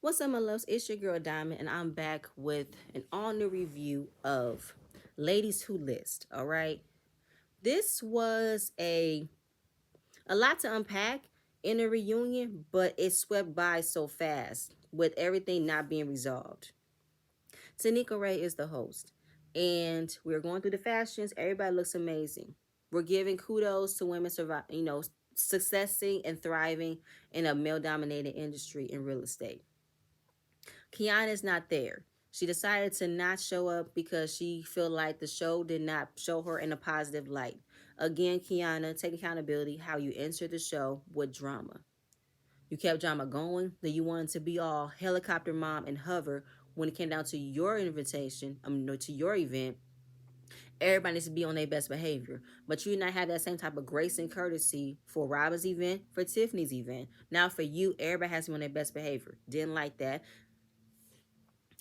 What's up, my loves? It's your girl Diamond, and I'm back with an all new review of Ladies Who List. All right, this was a lot to unpack in a reunion, but it swept by so fast with everything not being resolved. Tanika Ray is the host, and we're going through the fashions. Everybody looks amazing. We're giving kudos to women survive, successing and thriving in a male-dominated industry in real estate. Kiana's not there. She decided to not show up because she felt like the show did not show her in a positive light. Again, Kiana, take accountability how you entered the show with drama. You kept drama going, then you wanted to be all helicopter mom and hover when it came down to your invitation, no, to your event. Everybody needs to be on their best behavior. But you did not have that same type of grace and courtesy for Robin's event, for Tiffany's event. Now for you, everybody has to be on their best behavior. Didn't like that.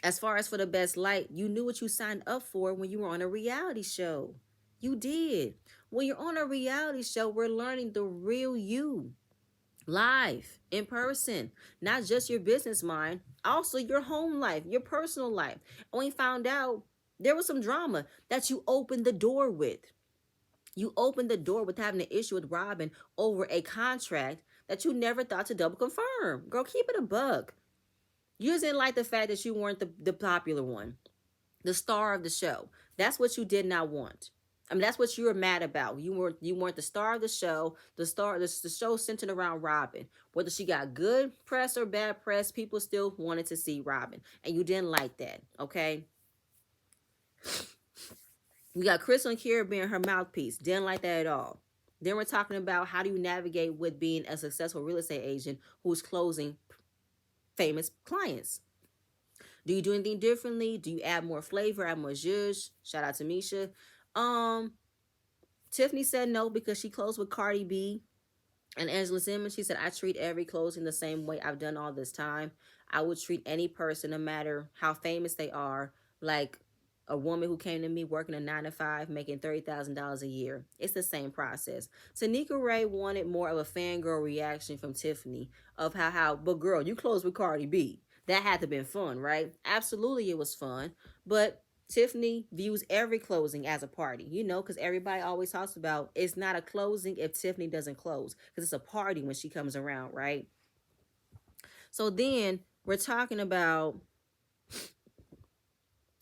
As far as for the best light, you knew what you signed up for when you were on a reality show. You did. When you're on a reality show, we're learning the real you live in person, not just your business mind, also your home life, your personal life. And we found out there was some drama that you opened the door with. You opened the door with having an issue with Robin over a contract that you never thought to double confirm. Girl, keep it a buck. You just didn't like the fact that you weren't the popular one, the star of the show. That's what you did not want. I mean, that's what you were mad about. You weren't the star of the show. The show centered around Robin. Whether she got good press or bad press, people still wanted to see Robin, and you didn't like that. Okay, you got Crystal and Kira being her mouthpiece. Didn't like that at all. Then we're talking about how do you navigate with being a successful real estate agent who's closing famous clients. Do you do anything differently? Do you add more flavor, add more zhuzh? Shout out to Misha. Um, Tiffany said no because she closed with Cardi B and Angela Simmons. She said, I treat every closing the same way I've done all this time. I would treat any person, no matter how famous they are, like a woman who came to me working a 9 to 5, making $30,000 a year. It's the same process. Tanika Ray wanted more of a fangirl reaction from Tiffany of but girl, you closed with Cardi B. That had to have been fun, right? Absolutely, it was fun. But Tiffany views every closing as a party, because everybody always talks about it's not a closing if Tiffany doesn't close, because it's a party when she comes around, right? So then we're talking about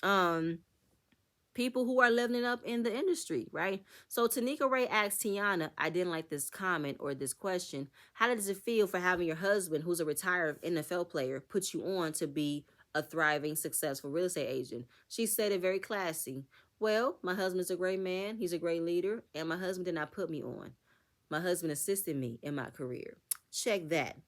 um people who are leveling up in the industry, right? So Tanika Ray asked Tiana, I didn't like this comment or this question. How does it feel for having your husband, who's a retired NFL player, put you on to be a thriving, successful real estate agent? She said it very classy. Well, my husband's a great man. He's a great leader. And my husband did not put me on. My husband assisted me in my career. Check that.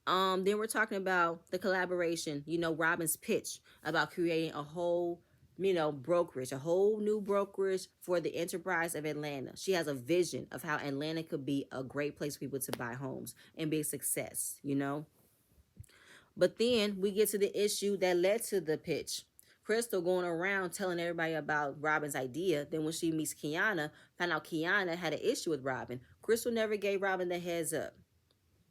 Then we're talking about the collaboration, Robin's pitch about creating a whole, brokerage, a whole new brokerage for the enterprise of Atlanta. She has a vision of how Atlanta could be a great place for people to buy homes and be a success. But then we get to the issue that led to the pitch. Crystal going around telling everybody about Robin's idea. Then when she meets Kiana, found out Kiana had an issue with Robin. Crystal never gave Robin the heads up.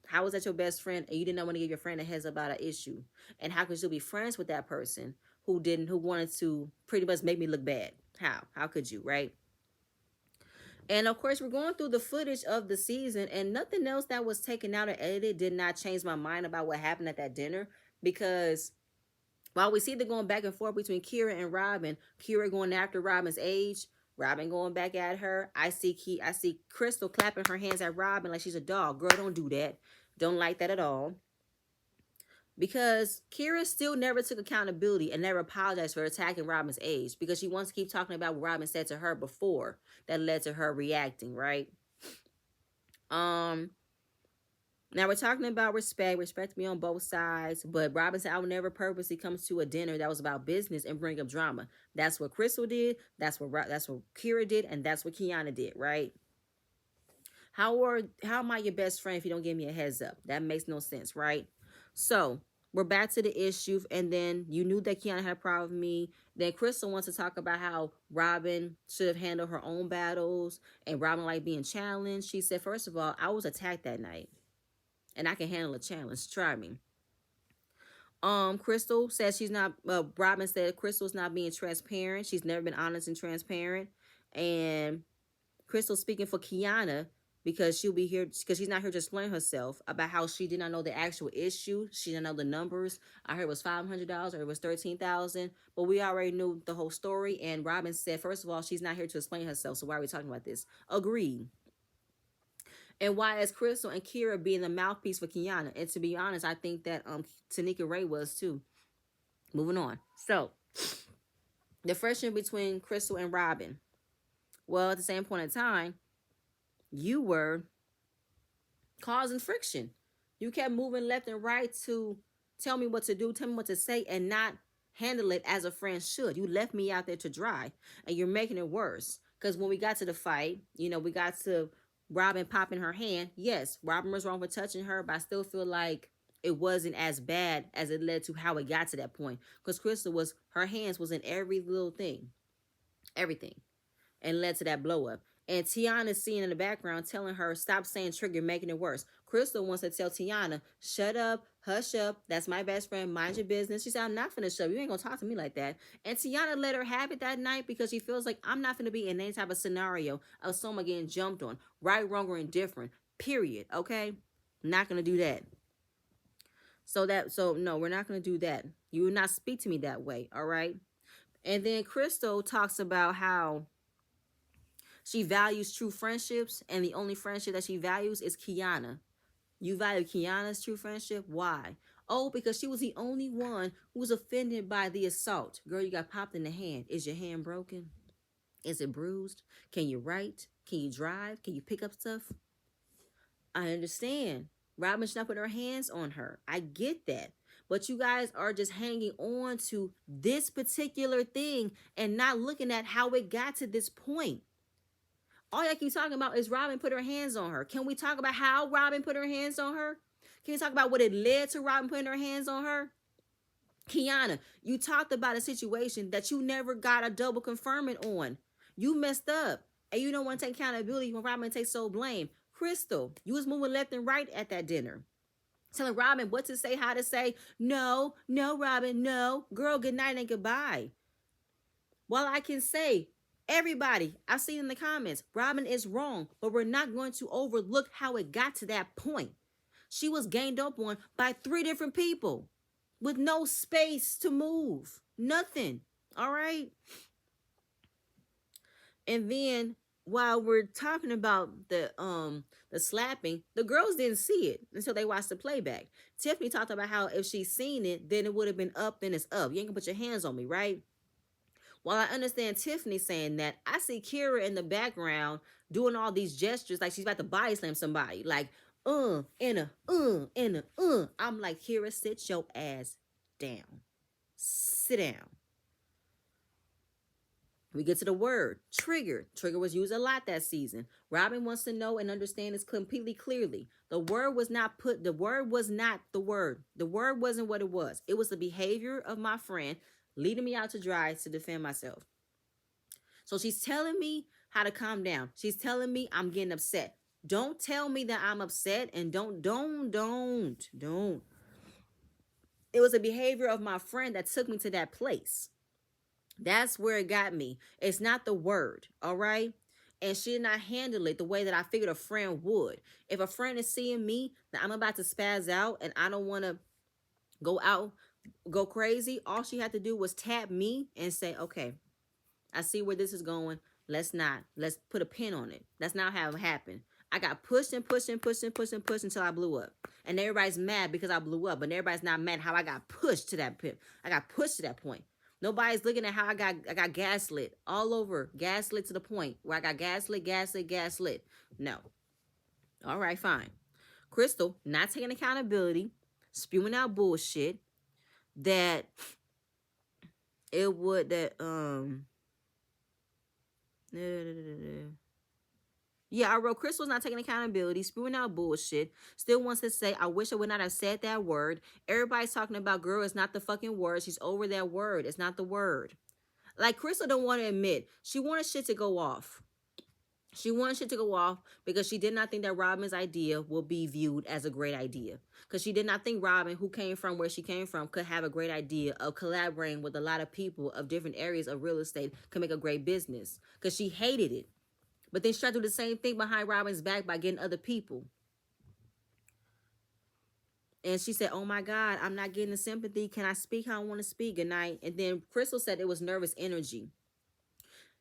How was that your best friend and you did not want to give your friend a heads up about an issue? And how could you be friends with that person who wanted to pretty much make me look bad? How could you, right? And of course, we're going through the footage of the season, and nothing else that was taken out or edited did not change my mind about what happened at that dinner. Because while we see the going back and forth between Kira and Robin, Kira going after Robin's age, Robin going back at her. I see Crystal clapping her hands at Robin like she's a dog. Girl, don't do that. Don't like that at all. Because Kira still never took accountability and never apologized for attacking Robin's age, because she wants to keep talking about what Robin said to her before that led to her reacting, right? Now we're talking about respect me on both sides, but Robin said I would never purposely come to a dinner that was about business and bring up drama. That's what Crystal did, that's what Kira did, and that's what Kiana did, right? How am I your best friend if you don't give me a heads up? That makes no sense, right? So we're back to the issue, and then you knew that Kiana had a problem with me. Then Crystal wants to talk about how Robin should have handled her own battles and Robin like being challenged. She said, first of all, I was attacked that night, and I can handle a challenge. Try me. Crystal says she's not. Robin said Crystal's not being transparent. She's never been honest and transparent. And Crystal speaking for Kiana because she'll be here because she's not here to explain herself about how she did not know the actual issue. She didn't know the numbers. I heard it was $500 or it was 13,000, but we already knew the whole story. And Robin said, first of all, she's not here to explain herself. So why are we talking about this? Agreed. And why is Crystal and Kira being the mouthpiece for Kiana? And to be honest, I think that Tanika Ray was too. Moving on. So the friendship between Crystal and Robin. Well, at the same point in time, you were causing friction. You kept moving left and right to tell me what to do, tell me what to say, and not handle it as a friend should. You left me out there to dry, and you're making it worse. Because when we got to the fight, we got to Robin popping her hand. Yes, Robin was wrong for touching her, but I still feel like it wasn't as bad as it led to how it got to that point. Because Crystal her hands was in every little thing. Everything. And led to that blow up. And Tiana's seeing in the background telling her, stop saying trigger, making it worse. Crystal wants to tell Tiana, shut up, hush up. That's my best friend. Mind your business. She said, I'm not finna shut up. You ain't gonna talk to me like that. And Tiana let her have it that night because she feels like I'm not finna be in any type of scenario of someone getting jumped on. Right, wrong, or indifferent. Period. Okay? Not gonna do that. So no, we're not gonna do that. You will not speak to me that way. All right? And then Crystal talks about how she values true friendships, and the only friendship that she values is Kiana. You value Kiana's true friendship? Why? Oh, because she was the only one who was offended by the assault. Girl, you got popped in the hand. Is your hand broken? Is it bruised? Can you write? Can you drive? Can you pick up stuff? I understand. Robin should not put her hands on her. I get that. But you guys are just hanging on to this particular thing and not looking at how it got to this point. All y'all keep talking about is Robin put her hands on her. Can we talk about how Robin put her hands on her? Can we talk about what it led to Robin putting her hands on her? Kiana, you talked about a situation that you never got a double confirming on. You messed up. And you don't want to take accountability when Robin takes sole blame. Crystal, you was moving left and right at that dinner. Telling Robin what to say, how to say. No, Robin, no. Girl, good night and goodbye. While I can say, everybody, I've seen in the comments, Robin is wrong, but we're not going to overlook how it got to that point. She was ganged up on by 3 different people with no space to move. Nothing. All right? And then while we're talking about the slapping, the girls didn't see it until they watched the playback. Tiffany talked about how if she's seen it, then it would have been up, then it's up. You ain't gonna put your hands on me, right? While I understand Tiffany saying that, I see Kira in the background doing all these gestures like she's about to body slam somebody. Like, and a. I'm like, Kira, sit your ass down. Sit down. We get to the word, trigger. Trigger was used a lot that season. Robin wants to know and understand this completely clearly. The word was not the word. The word wasn't what it was. It was the behavior of my friend leading me out to dry to defend myself. So she's telling me how to calm down. She's telling me I'm getting upset. Don't tell me that I'm upset, and don't. It was a behavior of my friend that took me to that place. That's where it got me. It's not the word, all right? And she did not handle it the way that I figured a friend would. If a friend is seeing me that I'm about to spaz out and I don't want to go crazy, all she had to do was tap me and say, okay, I see where this is going. Let's put a pin on it. That's not how it happened. I got pushed until I blew up. And everybody's mad because I blew up, but everybody's not mad how I got pushed to that pit. I got pushed to that point. Nobody's looking at how I got gaslit all over. Gaslit to the point where I got gaslit. No. All right, fine. Crystal, not taking accountability, spewing out bullshit that it would yeah, I wrote Crystal's not taking accountability, spewing out bullshit. Still wants to say, I wish I would not have said that word. Everybody's talking about, girl, it's not the fucking word. She's over that word. It's not the word. Like, Crystal don't want to admit. She wanted shit to go off. She wanted shit to go off because she did not think that Robin's idea will be viewed as a great idea. Because she did not think Robin, who came from where she came from, could have a great idea of collaborating with a lot of people of different areas of real estate, could make a great business. Because she hated it. But then she tried to do the same thing behind Robin's back by getting other people. And she said, oh my God, I'm not getting the sympathy. Can I speak how I want to speak? Good night. And then Crystal said it was nervous energy.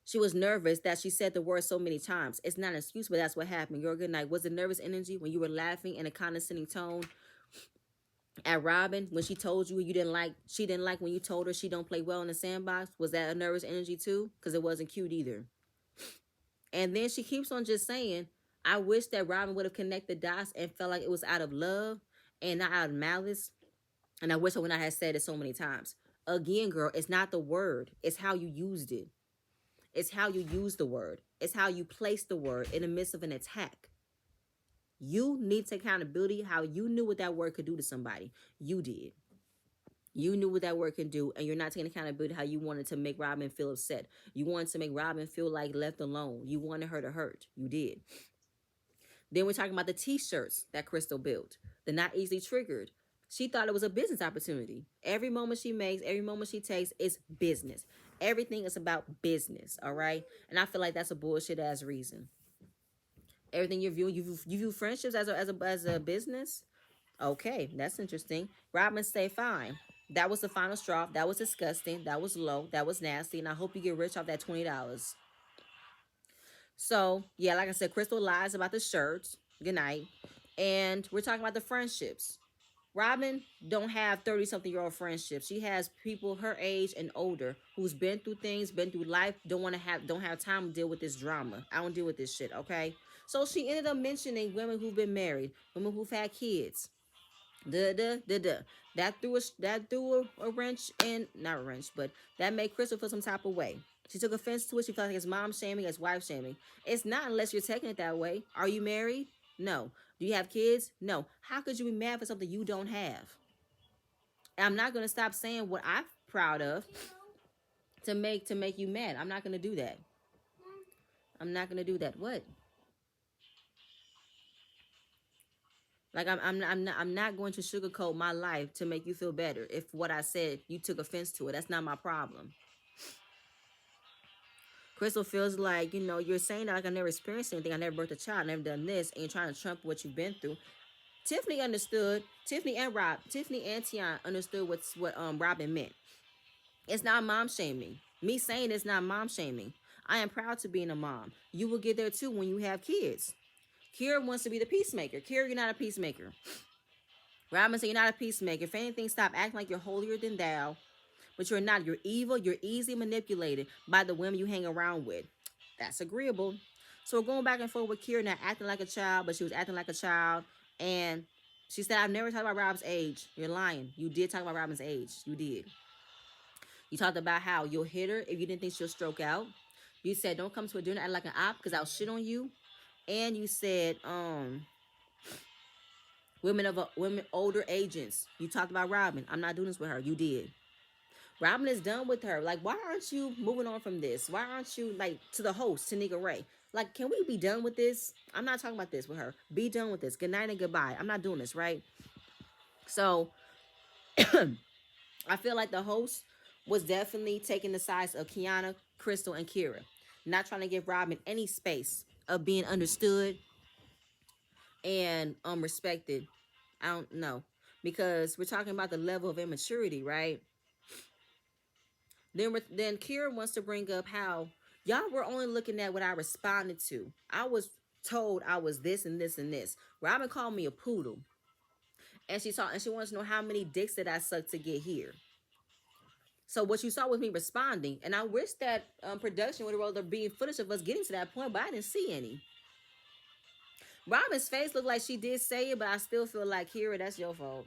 She was nervous that she said the word so many times. It's not an excuse, but that's what happened. Your good night. Was it nervous energy when you were laughing in a condescending tone at Robin when she told you she didn't like when you told her she don't play well in the sandbox? Was that a nervous energy too? Because it wasn't cute either. And then she keeps on just saying, I wish that Robin would have connected the dots and felt like it was out of love and not out of malice. And I wish I would not have said it so many times. Again, girl, it's not the word. It's how you used it. It's how you use the word. It's how you place the word in the midst of an attack. You need to take accountability how you knew what that word could do to somebody. You did. You knew what that word can do, and you're not taking accountability how you wanted to make Robin feel upset. You wanted to make Robin feel like left alone. You wanted her to hurt. You did. Then we're talking about the t-shirts that Crystal built. The not easily triggered. She thought it was a business opportunity. Every moment she makes, every moment she takes is business. Everything is about business, all right? And I feel like that's a bullshit ass reason. Everything you view friendships as a business? Okay, that's interesting. Robin say fine. That was the final straw. That was disgusting. That was low. That was nasty. And I hope you get rich off that $20. So, yeah, like I said, Crystal lies about the shirts. Good night. And we're talking about the friendships. Robin don't have 30-something-year-old friendships. She has people her age and older who's been through things, been through life, don't have time to deal with this drama. I don't deal with this shit, okay? So she ended up mentioning women who've been married, women who've had kids. That threw a wrench in, not a wrench, but that made Crystal feel some type of way. She took offense to it. She felt like it's mom shaming, it's wife shaming. It's not unless you're taking it that way. Are you married? No. Do you have kids? No. How could you be mad for something you don't have? And I'm not gonna stop saying what I'm proud of to make you mad. I'm not gonna do that. I'm not gonna do that. What? Like I'm not going to sugarcoat my life to make you feel better. If what I said you took offense to it, that's not my problem. Crystal feels like, you're saying that like I never experienced anything. I never birthed a child, I never done this, and you're trying to trump what you've been through. Tiffany understood. Tiffany and Tian understood what Robin meant. It's not mom shaming. Me saying it's not mom shaming. I am proud to being a mom. You will get there too when you have kids. Kira wants to be the peacemaker. Kira, you're not a peacemaker. Robin said you're not a peacemaker. If anything, stop acting like you're holier than thou. But you're not. You're evil. You're easily manipulated by the women you hang around with. That's agreeable. So we're going back and forth with Kira not acting like a child, but she was acting like a child. And she said, I've never talked about Robin's age. You're lying. You did talk about Robin's age. You did. You talked about how you'll hit her if you didn't think she'll stroke out. You said, don't come to a dinner act like an op because I'll shit on you. And you said, women older agents. You talked about Robin. I'm not doing this with her. You did. Robin is done with her. Like, why aren't you moving on from this? Why aren't you, like, to the host, Tanika Ray? Like, can we be done with this? I'm not talking about this with her. Be done with this. Good night and goodbye. I'm not doing this, right? So, I feel like the host was definitely taking the sides of Kiana, Crystal, and Kira. Not trying to give Robin any space of being understood and respected. I don't know. Because we're talking about the level of immaturity, right? Then Kira wants to bring up how y'all were only looking at what I responded to. I was told I was this and this and this. Robin called me a poodle. And she wants to know how many dicks did I suck to get here. So what you saw was me responding. And I wish that production would have rolled there being footage of us getting to that point, but I didn't see any. Robin's face looked like she did say it, but I still feel like, Kira, that's your fault.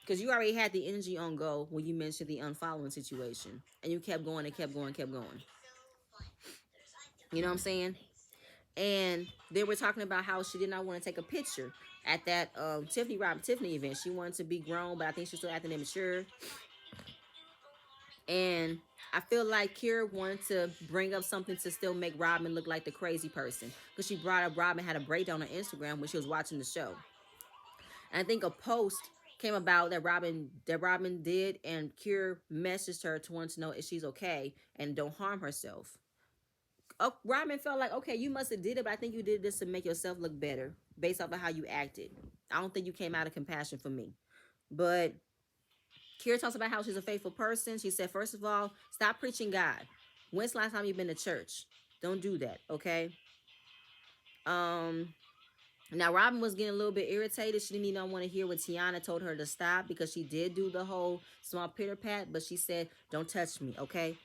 Because you already had the energy on go when you mentioned the unfollowing situation. And you kept going and kept going and kept going. You know what I'm saying? And they were talking about how she did not want to take a picture at that Tiffany event. She wanted to be grown, but I think she's still acting immature. And I feel like Kira wanted to bring up something to still make Robin look like the crazy person. Because she brought up Robin had a breakdown on Instagram when she was watching the show. And I think a post came about that Robin did, and Kira messaged her to want to know if she's okay and don't harm herself. Oh, Robin felt like, okay, you must have did it, but I think you did this to make yourself look better based off of how you acted. I don't think you came out of compassion for me. But Kira talks about how she's a faithful person. She said, first of all, stop preaching God. When's the last time you've been to church? Don't do that, okay? Now Robin was getting a little bit irritated. She didn't even want to hear what Tiana told her to stop, because she did do the whole small pitter pat, but she said, don't touch me, okay?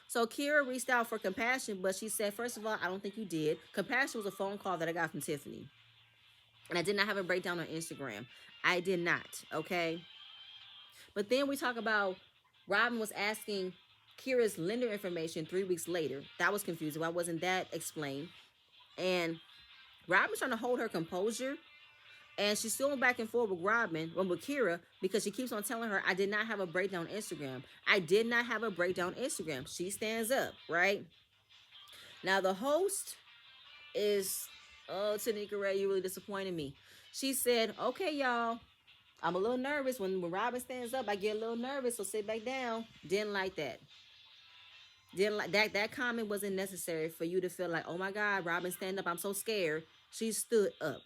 So Kira reached out for compassion, but she said, first of all, I don't think you did. Compassion was a phone call that I got from Tiffany. And I did not have a breakdown on Instagram. I did not, okay? But then we talk about Robin was asking Kira's lender information 3 weeks later. That was confusing. Why wasn't that explained? And Robin's trying to hold her composure. And she's still back and forth with with Kira, because she keeps on telling her, I did not have a breakdown on Instagram. I did not have a breakdown on Instagram. She stands up, right? Now, the host is, oh, Tanika Ray, you really disappointed me. She said, okay, y'all, I'm a little nervous. When Robin stands up, I get a little nervous, so sit back down. Didn't like that. Didn't like that. That comment wasn't necessary for you to feel like, oh my God, Robin, stand up. I'm so scared. She stood up.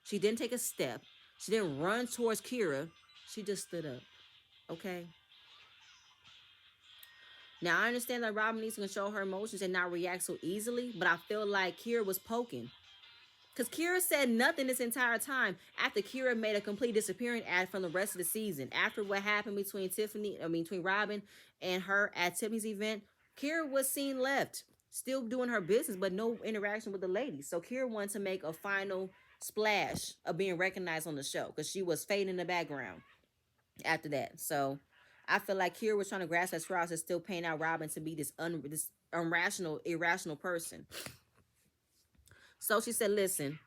She didn't take a step. She didn't run towards Kira. She just stood up. Okay? Now, I understand that Robin needs to control her emotions and not react so easily, but I feel like Kira was poking. Because Kira said nothing this entire time after Kira made a complete disappearing act from the rest of the season. After what happened between Robin and her at Tiffany's event, Kira was seen left, still doing her business, but no interaction with the ladies. So Kira wanted to make a final splash of being recognized on the show, because she was fading in the background after that. So I feel like Kira was trying to grasp at straws and still paint out Robin to be this irrational person. So she said, listen,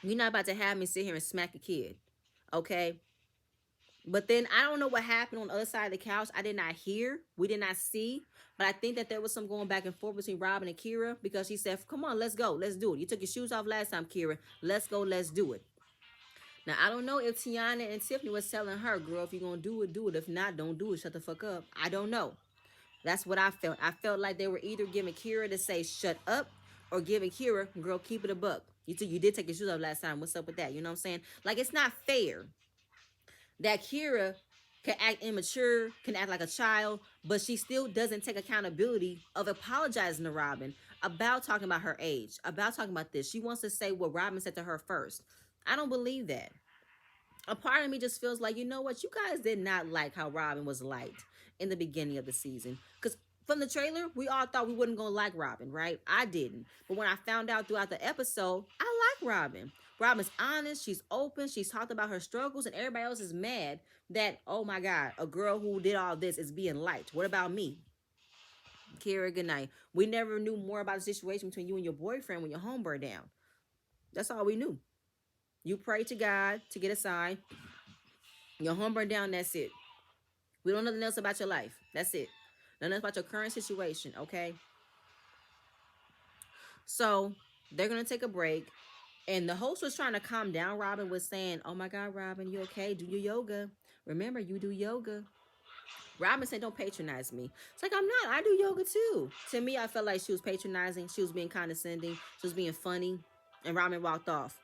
you're not about to have me sit here and smack a kid, okay? But then I don't know what happened on the other side of the couch. I did not hear. We did not see. But I think that there was some going back and forth between Robin and Kira, because she said, come on, let's go. Let's do it. You took your shoes off last time, Kira. Let's go. Let's do it. Now, I don't know if Tiana and Tiffany was telling her, girl, if you're going to do it, do it. If not, don't do it. Shut the fuck up. I don't know. That's what I felt. I felt like they were either giving Kira to say, shut up, or giving Kira, girl, keep it a buck. You did take your shoes off last time. What's up with that? You know what I'm saying? Like, it's not fair that Kira can act immature, can act like a child, but she still doesn't take accountability of apologizing to Robin about talking about her age, about talking about this. She wants to say what Robin said to her first. I don't believe that. A part of me just feels like, you know what? You guys did not like how Robin was liked in the beginning of the season. Because from the trailer, we all thought we wasn't going to like Robin, right? I didn't. But when I found out throughout the episode, I like Robin. Robin's honest. She's open. She's talked about her struggles. And everybody else is mad that, oh my God, a girl who did all this is being liked. What about me? Kira, good night. We never knew more about the situation between you and your boyfriend when your home burned down. That's all we knew. You prayed to God to get a sign. Your home burned down, that's it. We don't know nothing else about your life. That's it. Nothing else about your current situation, okay? So they're going to take a break. And the host was trying to calm down Robin, was saying, oh my God, Robin, you okay? Do your yoga. Remember, you do yoga. Robin said, don't patronize me. It's like, I'm not. I do yoga too. To me, I felt like she was patronizing. She was being condescending. She was being funny. And Robin walked off.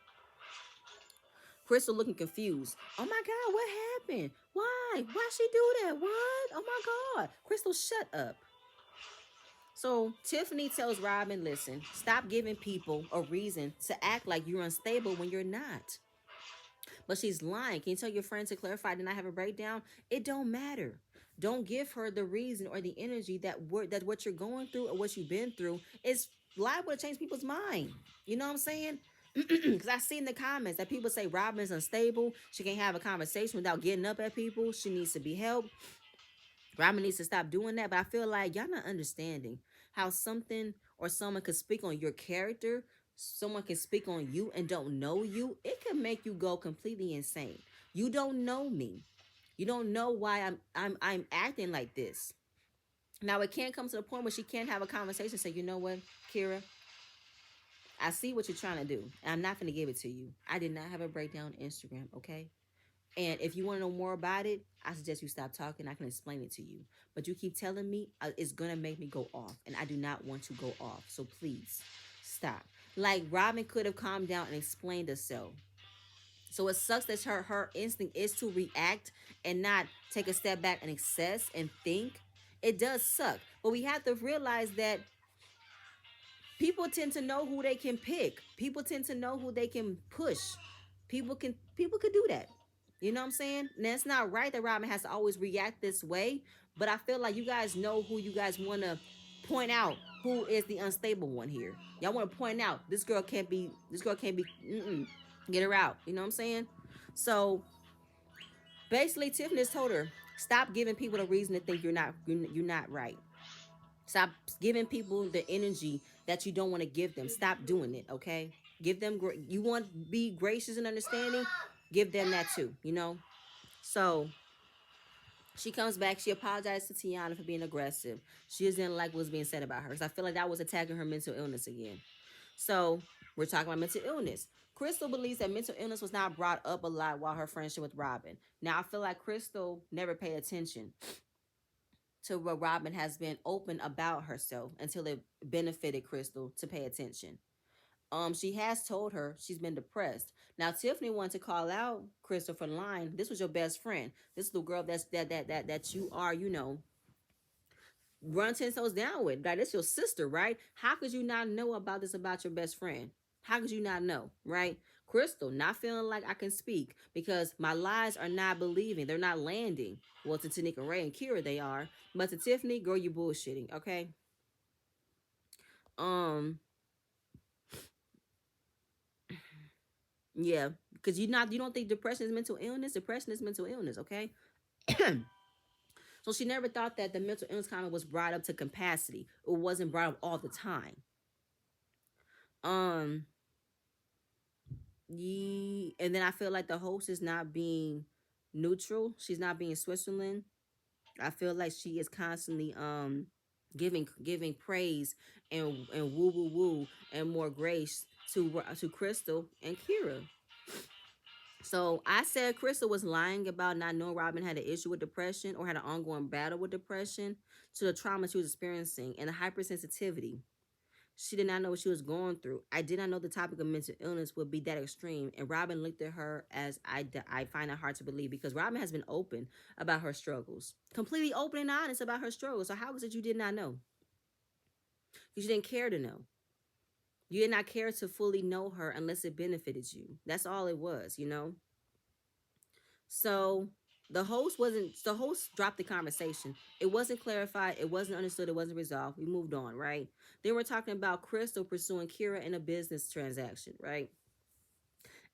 Crystal looking confused. Oh my God, what happened? Why? Why she do that? What? Oh my God. Crystal, shut up. So Tiffany tells Robin, listen, stop giving people a reason to act like you're unstable when you're not. But she's lying. Can you tell your friend to clarify, did I have a breakdown? It don't matter. Don't give her the reason or the energy that what you're going through or what you've been through is liable to change people's mind. You know what I'm saying? Because I see in the comments that people say Robin's unstable. She can't have a conversation without getting up at people. She needs to be helped. Robin needs to stop doing that. But I feel like y'all not understanding how something or someone could speak on your character. Someone can speak on you and don't know you. It can make you go completely insane. You don't know me. You don't know why I'm acting like this. Now it can't come to the point where she can't have a conversation. Say, you know what, Kira, I see what you're trying to do, and I'm not going to give it to you. I did not have a breakdown on Instagram, okay? And if you want to know more about it, I suggest you stop talking. I can explain it to you. But you keep telling me, it's going to make me go off. And I do not want to go off. So please stop. Like Robin could have calmed down and explained herself. So it sucks that her instinct is to react and not take a step back and assess and think. It does suck. But we have to realize that people tend to know who they can pick. People tend to know who they can push. People could do that. You know what I'm saying? Now it's not right that Robin has to always react this way, but I feel like you guys know who you guys want to point out who is the unstable one here. Y'all want to point out this girl can't be get her out. You know what I'm saying? So basically Tiffany has told her, stop giving people a reason to think you're not right. Stop giving people the energy that you don't want to give them. Stop doing it, okay? Give them you want to be gracious and understanding, give them that too, you know? So she comes back. She apologized to Tiana for being aggressive. She didn't like what was being said about her. Because I feel like that was attacking her mental illness again. So we're talking about mental illness. Crystal believes that mental illness was not brought up a lot while her friendship with Robin. Now I feel like Crystal never paid attention to what Robin has been open about herself until it benefited Crystal to pay attention. She has told her she's been depressed. Now Tiffany wanted to call out Crystal for lying. This was your best friend. This is the girl that you are, run 10 toes down with. Like, this your sister, right? How could you not know about this about your best friend? How could you not know, right? Crystal, not feeling like I can speak because my lies are not believing. They're not landing. Well, to Tanika Ray and Kira, they are. But to Tiffany, girl, you bullshitting, okay? Um, yeah, because you don't think depression is mental illness. Depression is mental illness, okay? So she never thought that the mental illness comment was brought up to capacity. It wasn't brought up all the time. Um, and then I feel like the host is not being neutral. She's not being Switzerland. I feel like she is constantly giving praise and woo woo woo and more grace to Crystal and Kira. So I said Crystal was lying about not knowing Robin had an issue with depression or had an ongoing battle with depression to the trauma she was experiencing and the hypersensitivity. She did not know what she was going through. I did not know the topic of mental illness would be that extreme. And Robin looked at her as I find it hard to believe because Robin has been open about her struggles, completely open and honest about her struggles. So how was it you did not know? Because you didn't care to know. You did not care to fully know her unless it benefited you. That's all it was, you know? So the host dropped the conversation. It wasn't clarified, it wasn't understood, it wasn't resolved. We moved on, right? Then we're talking about Crystal pursuing Kira in a business transaction, right?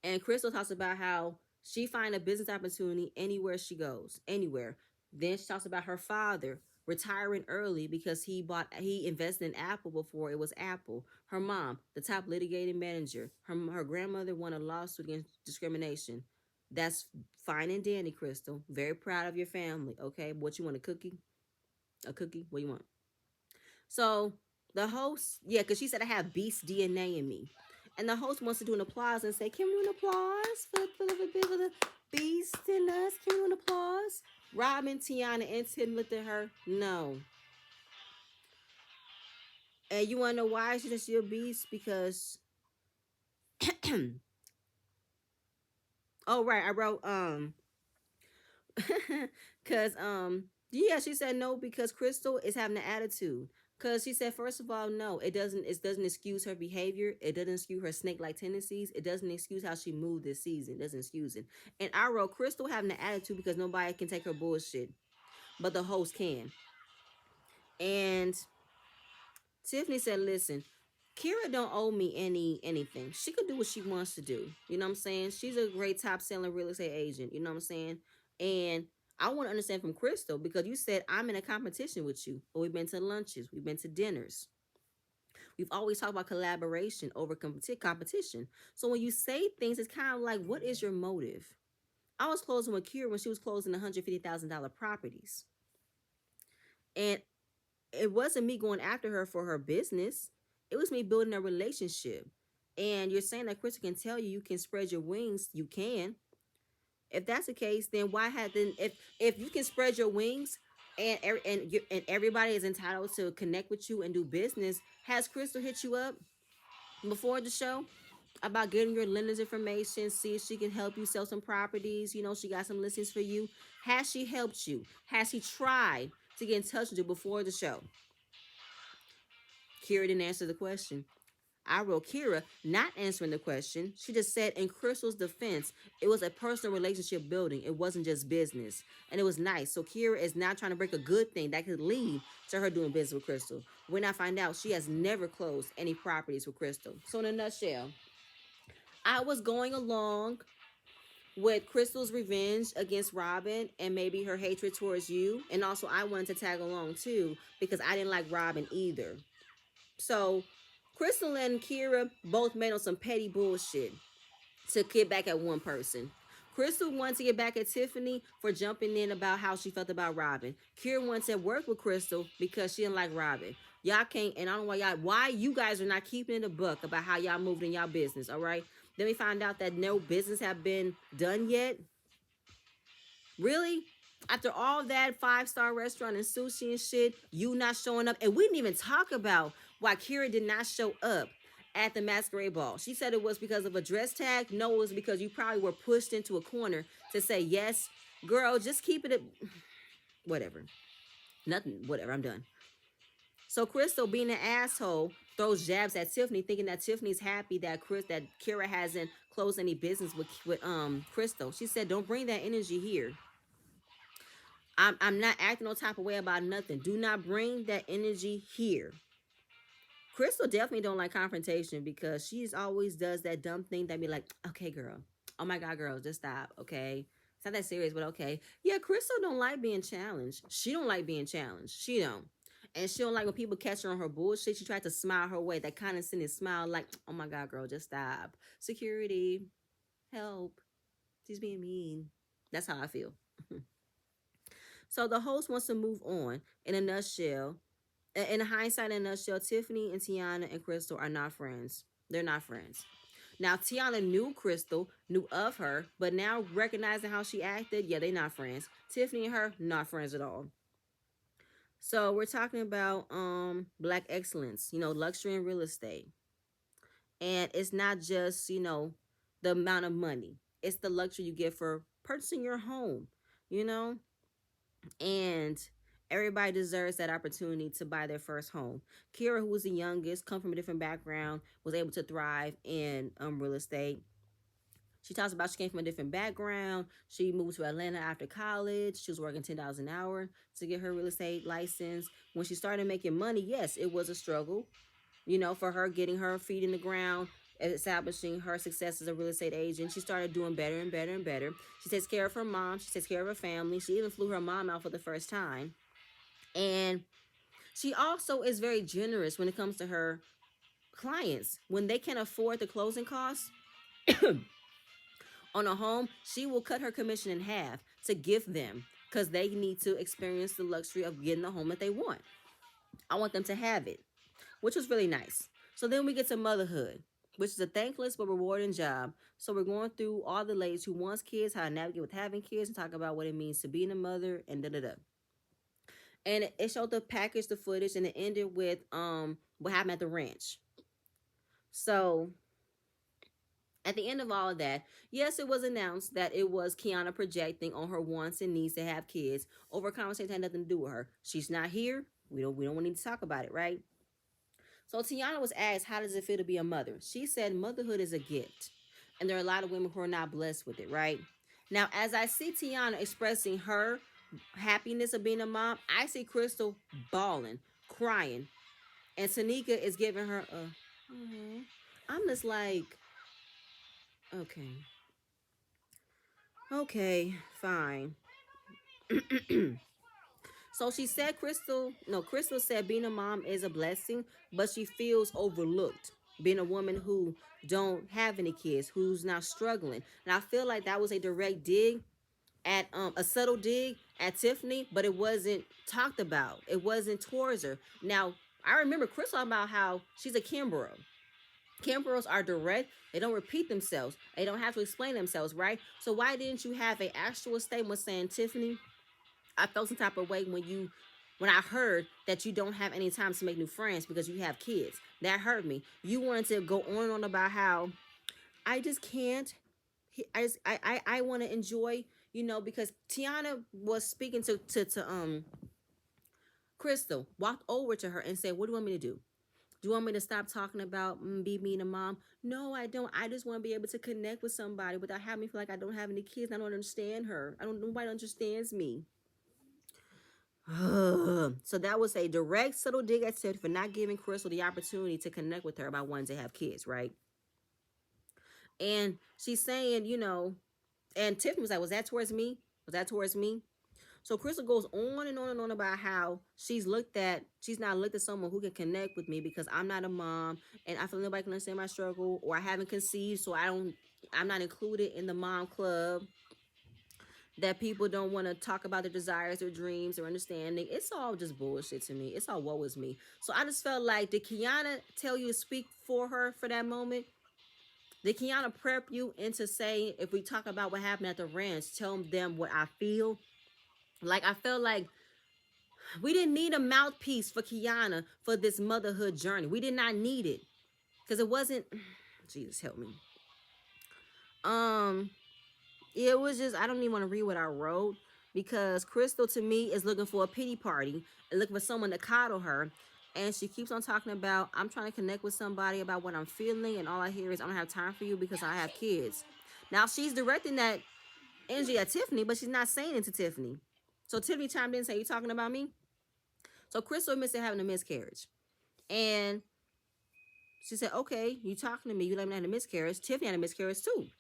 And Crystal talks about how she find a business opportunity anywhere she goes, anywhere. Then she talks about her father retiring early because he invested in Apple before it was Apple. Her mom, the top litigating manager. Her grandmother won a lawsuit against discrimination. That's fine and dandy, Crystal. Very proud of your family. Okay, what you want, a cookie? A cookie? What do you want? So the host, yeah, because she said I have beast DNA in me. And the host wants to do an applause and say, can we do an applause for the beast in us? Can we do an applause? Robin, Tiana, and Tim looked at her. No. And you want to know why she said she's a beast? Because, oh, right, I wrote, because, yeah, she said no because Crystal is having an attitude. Because she said, first of all, no, it doesn't excuse her behavior. It doesn't excuse her snake-like tendencies. It doesn't excuse how she moved this season. It doesn't excuse it. And I wrote, Crystal having an attitude because nobody can take her bullshit, but the host can. And Tiffany said, listen, Kira don't owe me anything. She could do what she wants to do. You know what I'm saying? She's a great top selling real estate agent. You know what I'm saying? And I want to understand from Crystal because you said I'm in a competition with you, but we've been to lunches, we've been to dinners. We've always talked about collaboration over competition. So when you say things, it's kind of like, what is your motive? I was closing with Kira when she was closing $150,000 properties. And it wasn't me going after her for her business. It was me building a relationship. And you're saying that Crystal can tell you can spread your wings. You can. If that's the case, then why had then if you can spread your wings and everybody is entitled to connect with you and do business, has Crystal hit you up before the show about getting your lender's information, see if she can help you sell some properties? You know, she got some listings for you. Has she helped you? Has she tried to get in touch with you before the show? Kira didn't answer the question. I wrote Kira not answering the question. She just said, in Crystal's defense, it was a personal relationship building. It wasn't just business. And it was nice. So Kira is now trying to break a good thing that could lead to her doing business with Crystal. When I find out she has never closed any properties with Crystal. So in a nutshell, I was going along with Crystal's revenge against Robin and maybe her hatred towards you. And also I wanted to tag along too because I didn't like Robin either. So Crystal and Kira both made on some petty bullshit to get back at one person. Crystal wanted to get back at Tiffany for jumping in about how she felt about Robin. Kira wanted to work with Crystal because she didn't like Robin. Y'all can't, and I don't know why you guys are not keeping in the book about how y'all moved in y'all business, all right? Then we find out that no business have been done yet. Really? After all that 5-star restaurant and sushi and shit, you not showing up. And we didn't even talk about why Kira did not show up at the masquerade ball. She said it was because of a dress tag. No, it was because you probably were pushed into a corner to say, yes, girl, just keep it. Whatever. Nothing. Whatever. I'm done. So Crystal, being an asshole, throws jabs at Tiffany, thinking that Tiffany's happy that Kira hasn't closed any business with Crystal. She said, don't bring that energy here. I'm not acting no type of way about nothing. Do not bring that energy here. Crystal definitely don't like confrontation because she's always does that dumb thing that be like, okay, girl. Oh my God, girl, just stop, okay? It's not that serious, but okay. Yeah, Crystal don't like being challenged. She don't like being challenged. She don't. And she don't like when people catch her on her bullshit. She tried to smile her way, that condescending smile like, oh my God, girl, just stop. Security, help. She's being mean. That's how I feel. So the host wants to move on. In a nutshell, in hindsight, in a nutshell, Tiffany and Tiana and Crystal are not friends. They're not friends. Now, Tiana knew Crystal, knew of her, but now recognizing how she acted, yeah, they're not friends. Tiffany and her, not friends at all. So we're talking about Black excellence, luxury and real estate. And it's not just, the amount of money. It's the luxury you get for purchasing your home, you know? And everybody deserves that opportunity to buy their first home. Kira, who was the youngest, come from a different background, was able to thrive in real estate. She talks about she came from a different background. She moved to Atlanta after college. She was working $10 an hour to get her real estate license. When she started making money, yes, it was a struggle, for her getting her feet in the ground, establishing her success as a real estate agent. She started doing better and better and better. She takes care of her mom. She takes care of her family. She even flew her mom out for the first time. And she also is very generous when it comes to her clients. When they can afford the closing costs on a home, she will cut her commission in half to gift them because they need to experience the luxury of getting the home that they want. I want them to have it, which was really nice. So then we get to motherhood, which is a thankless but rewarding job. So we're going through all the ladies who wants kids, how to navigate with having kids, and talk about what it means to being a mother and da-da-da. And it showed the package, the footage, and it ended with what happened at the ranch. So at the end of all of that, yes, it was announced that it was Kiana projecting on her wants and needs to have kids over a conversation that had nothing to do with her. She's not here. We don't need to talk about it, right? So Tiana was asked, how does it feel to be a mother? She said motherhood is a gift. And there are a lot of women who are not blessed with it, right? Now, as I see Tiana expressing her happiness of being a mom, I see Crystal bawling, crying. And Tanika is giving her a, I'm just like, okay. Okay, fine. So she said Crystal said being a mom is a blessing, but she feels overlooked. being a woman who don't have any kids, who's now struggling. And I feel like that was a direct dig at a subtle dig at Tiffany, but it wasn't talked about. It wasn't towards her. Now, I remember Chris talking about how she's a Kimborough. Kimborough are direct. They don't repeat themselves. They don't have to explain themselves, right? So why didn't you have an actual statement saying, Tiffany, I felt some type of way when I heard that you don't have any time to make new friends because you have kids. That hurt me. You wanted to go on and on about how I just can't. I want to enjoy, because Tiana was speaking to Crystal, walked over to her and said, "What do you want me to do? Do you want me to stop talking about be mean to mom?" No, I don't. I just want to be able to connect with somebody without having me feel like I don't have any kids. And I don't understand her. Nobody understands me. So that was a direct, subtle dig at Tiffany for not giving Crystal the opportunity to connect with her about wanting to have kids, right? And she's saying, and Tiffany was like, "Was that towards me? Was that towards me?" So Crystal goes on and on and on about how she's not looked at someone who can connect with me because I'm not a mom and I feel nobody can understand my struggle, or I haven't conceived, so I'm not included in the mom club. That people don't want to talk about their desires, their dreams, or understanding. It's all just bullshit to me. It's all woe is me. So I just felt like, did Kiana tell you to speak for her for that moment? Did Kiana prep you into saying, if we talk about what happened at the ranch, tell them what I feel? Like, I felt like we didn't need a mouthpiece for Kiana for this motherhood journey. We did not need it. Because it wasn't, Jesus help me. It was just, I don't even want to read what I wrote, because Crystal to me is looking for a pity party and looking for someone to coddle her. And she keeps on talking about, I'm trying to connect with somebody about what I'm feeling, and all I hear is, I don't have time for you because I have kids. Now she's directing that energy at Tiffany, but she's not saying it to Tiffany. So Tiffany chimed in and said, "You talking about me?" So Crystal admits to having a miscarriage. And she said, "Okay, you talking to me, you let me have a miscarriage. Tiffany had a miscarriage too.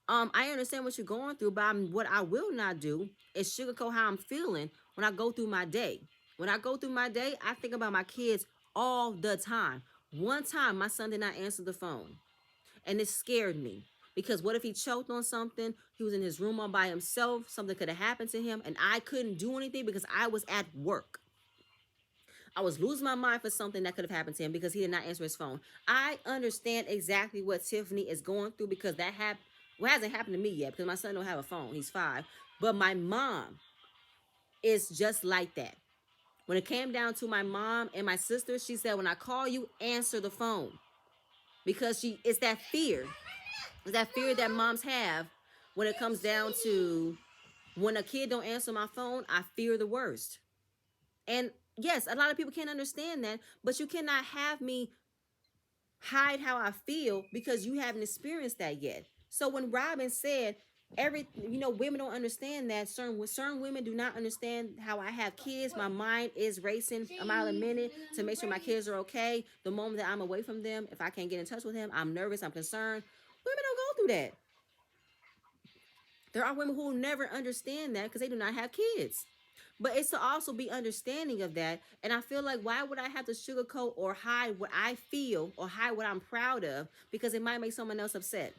I understand what you're going through, but what I will not do is sugarcoat how I'm feeling when I go through my day. When I go through my day, I think about my kids all the time. One time, my son did not answer the phone, and it scared me. Because what if he choked on something? He was in his room all by himself. Something could have happened to him, and I couldn't do anything because I was at work. I was losing my mind for something that could have happened to him because he did not answer his phone. I understand exactly what Tiffany is going through, because that happened. Well, it hasn't happened to me yet because my son don't have a phone. He's 5. But my mom is just like that. When it came down to my mom and my sister, she said, when I call you, answer the phone. Because it's that fear. It's that fear that moms have when it comes down to, when a kid don't answer my phone, I fear the worst. And yes, a lot of people can't understand that, but you cannot have me hide how I feel because you haven't experienced that yet. So when Robin said, women don't understand that, certain women do not understand how I have kids. My mind is racing a mile a minute to make sure my kids are okay. The moment that I'm away from them, if I can't get in touch with them, I'm nervous, I'm concerned. Women don't go through that. There are women who will never understand that because they do not have kids. But it's to also be understanding of that. And I feel like, why would I have to sugarcoat or hide what I feel or hide what I'm proud of? Because it might make someone else upset.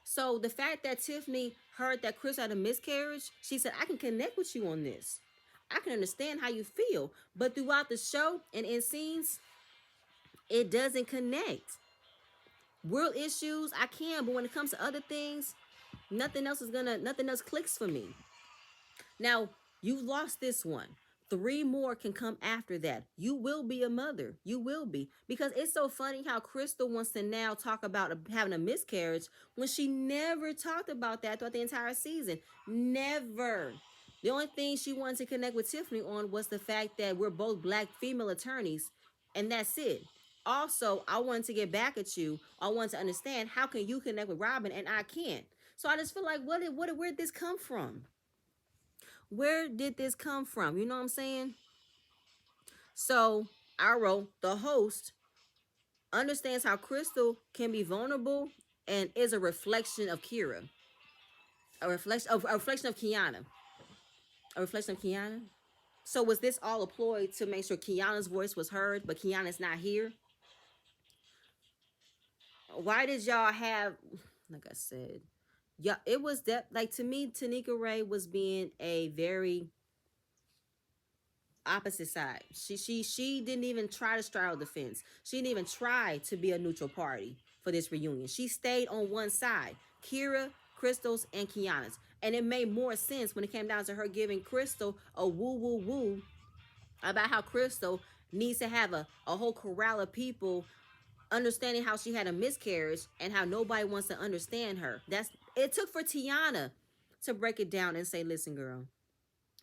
So the fact that Tiffany heard that Chris had a miscarriage, she said, I can connect with you on this. I can understand how you feel. But throughout the show and in scenes, it doesn't connect. Real issues, I can. But when it comes to other things, nothing else clicks for me. Now, you lost this one. 3 more can come after that. You will be a mother. You will be. Because it's so funny how Crystal wants to now talk about having a miscarriage when she never talked about that throughout the entire season. Never. The only thing she wanted to connect with Tiffany on was the fact that we're both Black female attorneys, and that's it. Also, I wanted to get back at you. I wanted to understand, how can you connect with Robin and I can't? So I just feel like, where did this come from? Where did this come from? You know what I'm saying? So I wrote, the host understands how Crystal can be vulnerable and is a reflection of Kira. A reflection of Kiana. A reflection of Kiana. So was this all a ploy to make sure Kiana's voice was heard, but Kiana's not here? Why did y'all have, like I said, yeah, it was that, like, to me, Tanika Ray was being a very opposite side. She didn't even try to straddle the fence. She didn't even try to be a neutral party for this reunion. She stayed on one side. Kira, Crystal's, and Kiana's. And it made more sense when it came down to her giving Crystal a woo woo woo about how Crystal needs to have a whole corral of people understanding how she had a miscarriage and how nobody wants to understand her. That's it took for Tiana to break it down and say, listen, girl,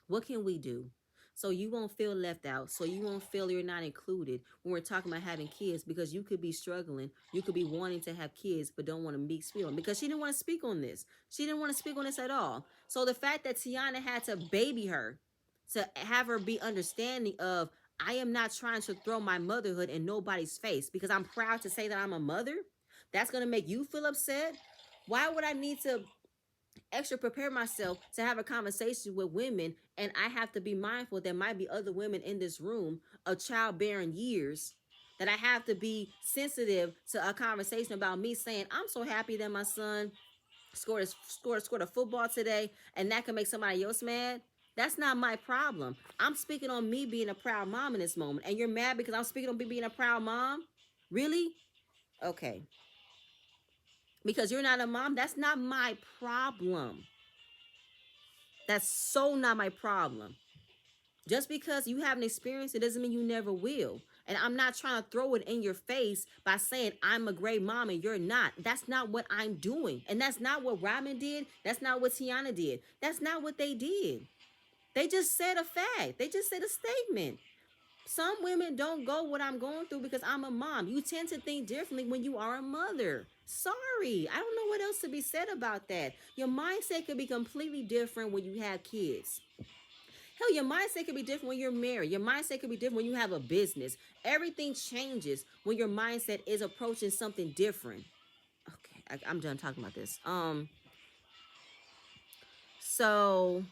what can we do? So you won't feel left out. So you won't feel you're not included when we're talking about having kids, because you could be struggling. You could be wanting to have kids, but don't want to speak on, because she didn't want to speak on this. She didn't want to speak on this at all. So the fact that Tiana had to baby her, to have her be understanding of, I am not trying to throw my motherhood in nobody's face because I'm proud to say that I'm a mother. That's going to make you feel upset. Why would I need to extra prepare myself to have a conversation with women, and I have to be mindful there might be other women in this room of childbearing years, that I have to be sensitive to a conversation about me saying, I'm so happy that my son scored a football today, and that can make somebody else mad. That's not my problem. I'm speaking on me being a proud mom in this moment, and you're mad because I'm speaking on me being a proud mom? Really? Okay. Because you're not a mom, that's not my problem. That's so not my problem. Just because you haven't experienced it doesn't mean you never will. And I'm not trying to throw it in your face by saying I'm a great mom and you're not. That's not what I'm doing. And that's not what Robin did. That's not what Tiana did. That's not what they did. They just said a fact. They just said a statement. Some women don't go what I'm going through because I'm a mom. You tend to think differently when you are a mother. Sorry. I don't know what else to be said about that. Your mindset could be completely different when you have kids. Hell, your mindset could be different when you're married. Your mindset could be different when you have a business. Everything changes when your mindset is approaching something different. Okay, I'm done talking about this. So,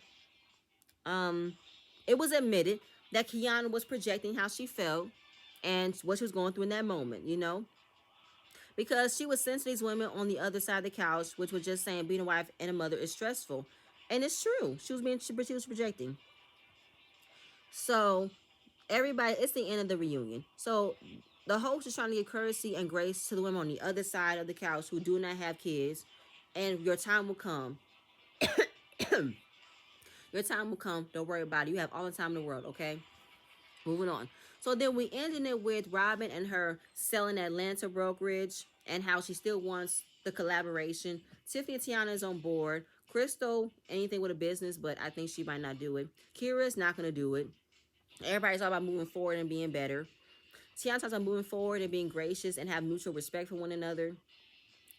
it was admitted that Kiana was projecting how she felt and what she was going through in that moment, because she was sent to these women on the other side of the couch, which was just saying being a wife and a mother is stressful. And it's true. She was projecting. So everybody, it's the end of the reunion. So the host is trying to give courtesy and grace to the women on the other side of the couch who do not have kids. And your time will come. Your time will come. Don't worry about it. You have all the time in the world, okay? Moving on. So then we ended it with Robin and her selling Atlanta brokerage and how she still wants the collaboration. Tiffany and Tiana is on board. Crystal, anything with a business, but I think she might not do it. Kira's not going to do it. Everybody's all about moving forward and being better. Tiana talks about moving forward and being gracious and have mutual respect for one another.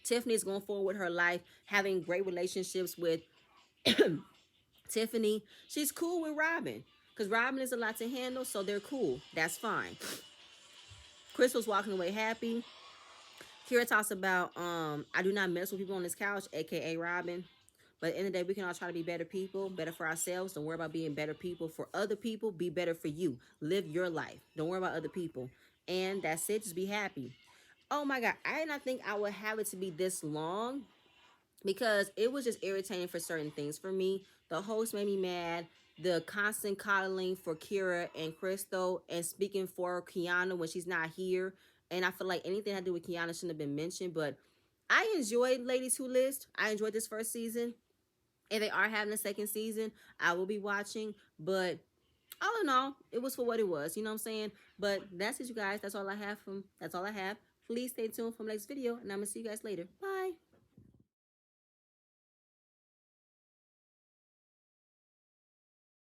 Tiffany is going forward with her life, having great relationships with Tiffany. She's cool with Robin because Robin is a lot to handle, so they're cool. That's fine. Crystal's walking away happy. Kira talks about, I do not mess with people on this couch, aka Robin. But at the end of the day, we can all try to be better people, better for ourselves. Don't worry about being better people for other people. Be better for you. Live your life. Don't worry about other people. And that's it. Just be happy. Oh my God. I did not think I would have it to be this long because it was just irritating for certain things for me. The host made me mad. The constant coddling for Kira and Crystal and speaking for Kiana when she's not here. And I feel like anything I do with Kiana shouldn't have been mentioned. But I enjoyed Ladies Who List. I enjoyed this first season. If they are having a second season, I will be watching. But all in all, it was for what it was. You know what I'm saying? But that's it, you guys. That's all I have. Please stay tuned for the next video. And I'm going to see you guys later. Bye.